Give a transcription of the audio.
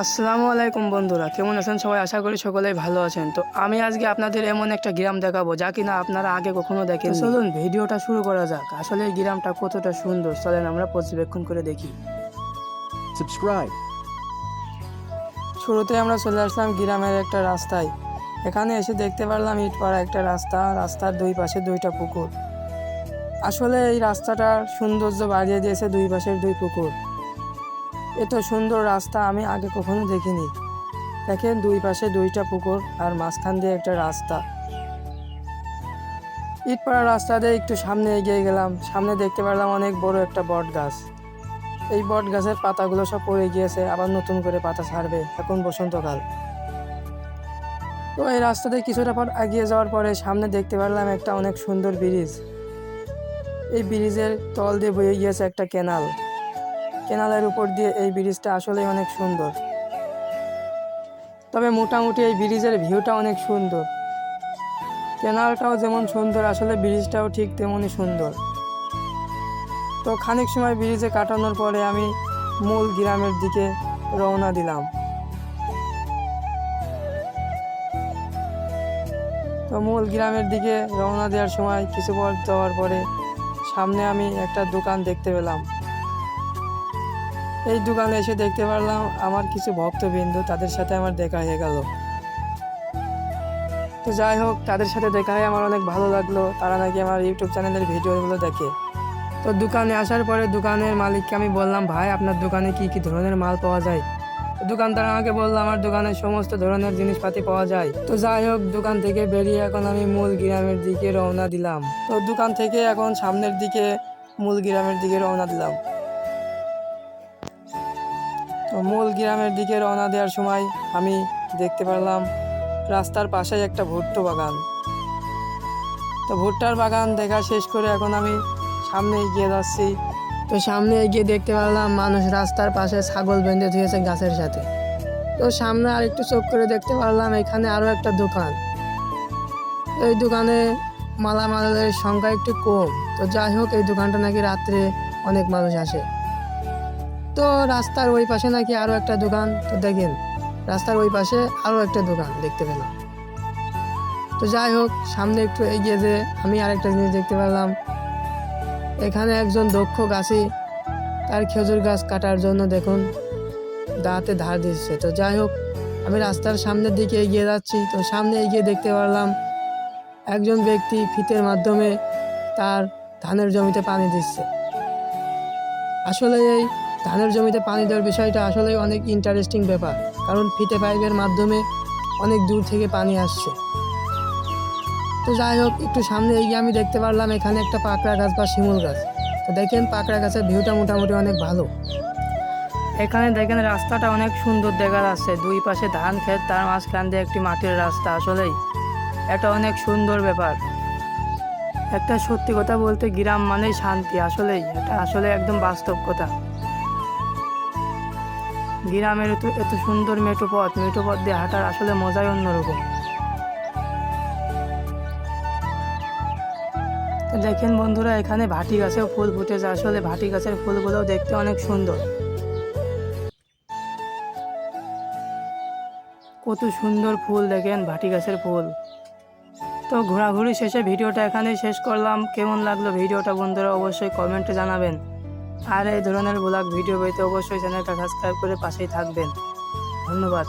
আসসালামু আলাইকুম বন্ধুরা, কেমন আছেন সবাই? আশা করি সকলেই ভালো আছেন। তো আমি আজকে আপনাদের এমন একটা গ্রাম দেখাবো যা কিনা আপনারা আগে কখনো দেখেন। চলুন ভিডিওটা শুরু করা যাক। আসলে এই গ্রামটা কতটা সুন্দর চলেন আমরা পর্যবেক্ষণ করে দেখি। Subscribe. শুরুতে আমরা চলে আসলাম গ্রামের একটা রাস্তায়। এখানে এসে দেখতে পারলাম ইট পাড়া একটা রাস্তা, রাস্তার দুই পাশে দুইটা পুকুর। আসলে এই রাস্তাটার সৌন্দর্য বাড়িয়ে দিয়েছে দুই পাশের দুই পুকুর। এত সুন্দর রাস্তা আমি আগে কখনো দেখিনি। দেখেন দুই পাশে দুইটা পুকুর আর মাঝখান দিয়ে একটা রাস্তা। ইটপাড়া রাস্তা দিয়ে একটু সামনে এগিয়ে গেলাম, সামনে দেখতে পেলাম অনেক বড় একটা বট গাছ। এই বট গাছের পাতাগুলো সব পড়ে গিয়েছে, আবার নতুন করে পাতা ছাড়বে, এখন বসন্তকাল। তো এই রাস্তাতে কিছুটা পথ এগিয়ে যাওয়ার পরে সামনে দেখতে পেলাম একটা অনেক সুন্দর ব্রিজ। এই ব্রিজের তল দিয়ে বয়ে গিয়েছে একটা কেনাল। কেনালের উপর দিয়ে এই ব্রিজটা আসলে অনেক সুন্দর। তবে মোটামুটি এই ব্রিজের ভিউটা অনেক সুন্দর। কেনালটাও যেমন সুন্দর, আসলে ব্রিজটাও ঠিক তেমনই সুন্দর। তো খানিক সময় ব্রিজে কাটানোর পরে আমি মূল গ্রামের দিকে রওনা দিলাম। তো মূল গ্রামের দিকে রওনা দেওয়ার সময় কিছু পথ যাওয়ার পরে সামনে আমি একটা দোকান দেখতে পেলাম। এই দোকানে এসে দেখতে পারলাম আমার কিছু ভক্তবৃন্দ, তাদের সাথে আমার দেখা হয়ে গেল। তো যাই হোক, তাদের সাথে দেখা হয়ে আমার অনেক ভালো লাগলো। তারা নাকি আমার ইউটিউব চ্যানেলের ভিডিওগুলো দেখে। তো দোকানে আসার পরে দোকানের মালিককে আমি বললাম, ভাই আপনার দোকানে কি কি ধরনের মাল পাওয়া যায়? দোকানদার আমাকে বললো আমার দোকানে সমস্ত ধরনের জিনিসপাতি পাওয়া যায়। তো যাই হোক, দোকান থেকে বেরিয়ে এখন আমি মূল গ্রামের দিকে রওনা দিলাম। তো দোকান থেকে এখন সামনের দিকে মূল গ্রামের দিকে রওনা দিলাম। তো মূল গ্রামের দিকে রওনা দেওয়ার সময় আমি দেখতে পারলাম রাস্তার পাশে একটা ভুট্টো বাগান। তো ভুট্টার বাগান দেখা শেষ করে এখন আমি সামনে এগিয়ে যাচ্ছি। তো সামনে এগিয়ে দেখতে পারলাম মানুষ রাস্তার পাশে ছাগল বেঁধে দিয়েছে গাছের সাথে। তো সামনে আর একটু চোখ করে দেখতে পারলাম এখানে আরও একটা দোকান। এই দোকানে মালামালের সংখ্যা একটু কম। তো যাই হোক, এই দোকানটা নাকি রাত্রে অনেক মানুষ আসে। তো রাস্তার ওই পাশে নাকি আরও একটা দোকান। তো দেখেন রাস্তার ওই পাশে আরও একটা দোকান দেখতে পেলাম। তো যাই হোক, সামনে একটু এগিয়ে যে আমি আরেকটা জিনিস দেখতে পেলাম। এখানে একজন দক্ষ গাছি তার খেজুর গাছ কাটার জন্য দেখুন দাঁতে ধার দিচ্ছে। তো যাই হোক, আমি রাস্তার সামনের দিকে এগিয়ে যাচ্ছি। তো সামনে এগিয়ে দেখতে পারলাম একজন ব্যক্তি ফিতের মাধ্যমে তার ধানের জমিতে পানি দিচ্ছে। আসলে এই ধানের জমিতে পানি দেওয়ার বিষয়টা আসলে অনেক ইন্টারেস্টিং ব্যাপার, কারণ ফিতে পাইপের মাধ্যমে অনেক দূর থেকে পানি আসছে। তো যাই হোক, একটু সামনে এগিয়ে আমি দেখতে পারলাম এখানে একটা পাকড়া গাছ বা শিমুল গাছ। তো দেখেন পাকড়া গাছের ভিউটা মোটামুটি অনেক ভালো। এখানে দেখেন রাস্তাটা অনেক সুন্দর দেখা যাচ্ছে, দুই পাশে ধান ক্ষেত, তার মাঝখান দিয়ে একটি মাটির রাস্তা। আসলেই এটা অনেক সুন্দর ব্যাপার। একটা সত্যি কথা বলতে গ্রাম মানেই শান্তি। আসলেই এটা আসলে একদম বাস্তব কথা। গ্রামের এত সুন্দর মেঠো পথ দিয়ে হাঁটার আসলে মজাই অন্যরকম। তো দেখেন বন্ধুরা, এখানে ভাটি গাছেও ফুল ফুটেছে। আসলে ভাটি গাছের ফুলগুলোও দেখতে অনেক সুন্দর। কত সুন্দর ফুল দেখেন, ভাটি গাছের ফুল। তো ঘোরাঘুরি শেষে ভিডিওটা এখানেই শেষ করলাম। কেমন লাগলো ভিডিওটা বন্ধুরা অবশ্যই কমেন্টে জানাবেন। আর এই ধরনের ব্লগ ভিডিও পেতে অবশ্যই চ্যানেলটা সাবস্ক্রাইব করে পাশেই থাকবেন। ধন্যবাদ।